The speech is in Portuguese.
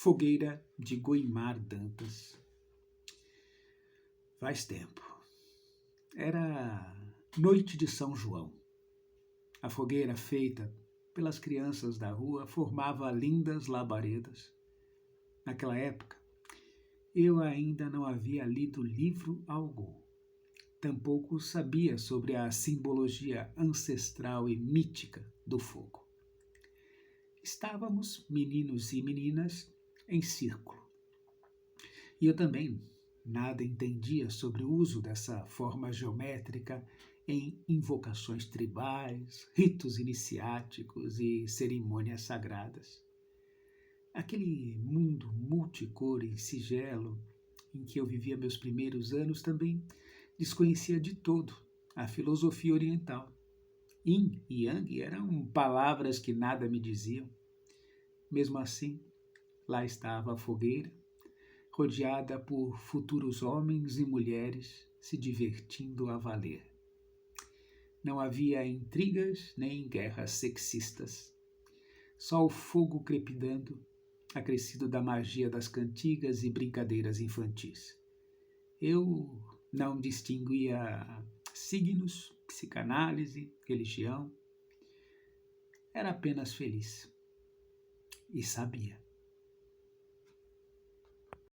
Fogueira de Guimar Dantas. Faz tempo. Era noite de São João. A fogueira feita pelas crianças da rua formava lindas labaredas. Naquela época, eu ainda não havia lido livro algum. Tampouco sabia sobre a simbologia ancestral e mítica do fogo. Estávamos, meninos e meninas, em círculo. E eu também nada entendia sobre o uso dessa forma geométrica em invocações tribais, ritos iniciáticos e cerimônias sagradas. Aquele mundo multicor e sigelo em que eu vivia meus primeiros anos também desconhecia de todo a filosofia oriental. Yin e Yang eram palavras que nada me diziam. Mesmo assim, lá estava a fogueira, rodeada por futuros homens e mulheres se divertindo a valer. Não havia intrigas nem guerras sexistas. Só o fogo crepitando, acrescido da magia das cantigas e brincadeiras infantis. Eu não distinguia signos, psicanálise, religião. Era apenas feliz. E sabia.